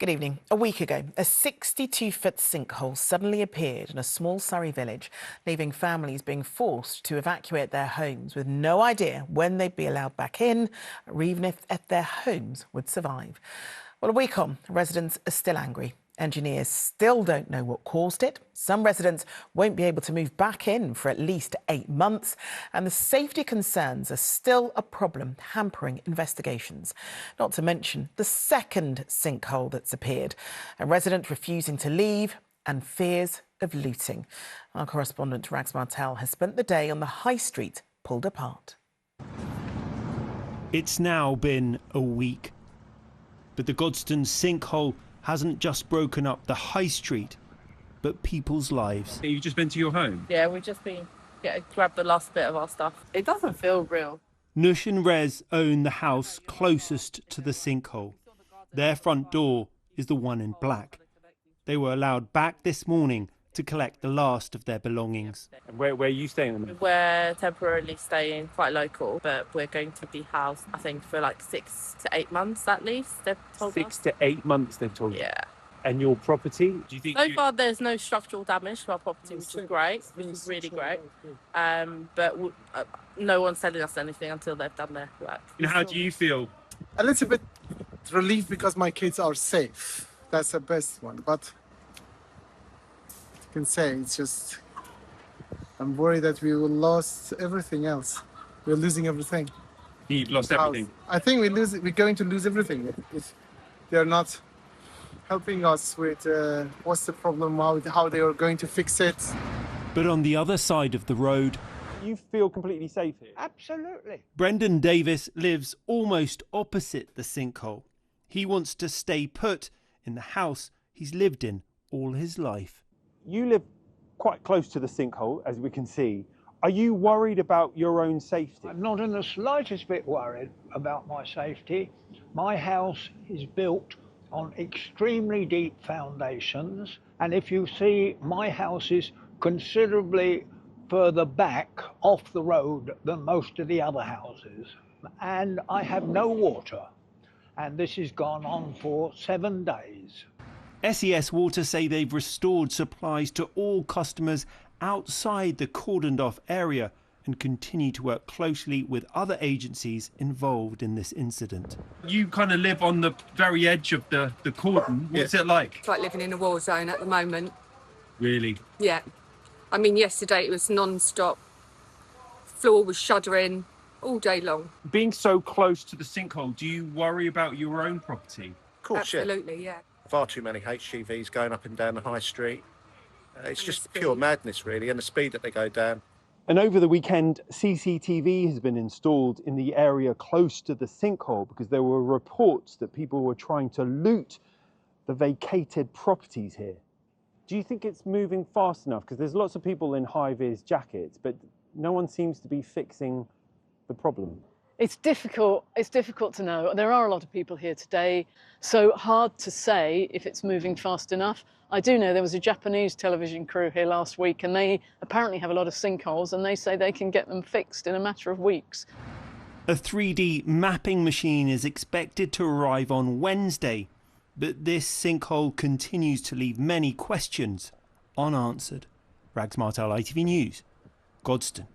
Good evening. A week ago, a 62-foot sinkhole suddenly appeared in a small Surrey village, leaving families being forced to evacuate their homes with no idea when they'd be allowed back in, or even if their homes would survive. Well, a week on, residents are still angry. Engineers still don't know what caused it. Some residents won't be able to move back in for at least 8 months. And the safety concerns are still a problem, hampering investigations. Not to mention the second sinkhole that's appeared. A resident refusing to leave and fears of looting. Our correspondent Rags Martel has spent the day on the High Street pulled apart. It's now been a week. But the Godstone sinkhole hasn't just broken up the high street, but people's lives. You've just been to your home? Yeah, we've just been grabbed the last bit of our stuff. It doesn't feel real. Nush and Rez own the house closest to the sinkhole. Their front door is the one in black. They were allowed back this morning to collect the last of their belongings. And where are you staying? We're temporarily staying quite local, but we're going to be housed, I think, for like 6 to 8 months at least, they've told us. 6 to 8 months, they've told you? Yeah. And your property? Do you think so far, there's no structural damage to our property, which is great, which is really great. But no one's telling us anything until they've done their work. How do you feel? A little bit relief because my kids are safe. That's the best one. But I can say it's just I'm worried that we will lose everything else. We're losing everything. You've lost everything? I think we're going to lose everything if they're not helping us with what's the problem, how they are going to fix it. But on the other side of the road, You feel completely safe here? Absolutely. Brendan Davis lives almost opposite the sinkhole. He wants to stay put in the house he's lived in all his life. You live quite close to the sinkhole, as we can see. Are you worried about your own safety? I'm not in the slightest bit worried about my safety. My house is built on extremely deep foundations, and if you see, my house is considerably further back off the road than most of the other houses, and I have no water, and this has gone on for 7 days. SES Water say they've restored supplies to all customers outside the cordoned off area and continue to work closely with other agencies involved in this incident. You kind of live on the very edge of the cordon. What's it like? It's like living in a war zone at the moment. Really? Yeah. I mean, yesterday it was non-stop. Floor was shuddering all day long. Being so close to the sinkhole, do you worry about your own property? Of course, Absolutely, yeah. Far too many HGVs going up and down the high street. It's just pure madness, really, and the speed that they go down. And over the weekend, CCTV has been installed in the area close to the sinkhole because there were reports that people were trying to loot the vacated properties here. Do you think it's moving fast enough? Because there's lots of people in high-vis jackets, but no one seems to be fixing the problem. It's difficult to know. There are a lot of people here today, so hard to say if it's moving fast enough. I do know there was a Japanese television crew here last week, and they apparently have a lot of sinkholes, and they say they can get them fixed in a matter of weeks. A 3D mapping machine is expected to arrive on Wednesday, but this sinkhole continues to leave many questions unanswered. Rags Martel, ITV News, Godstone.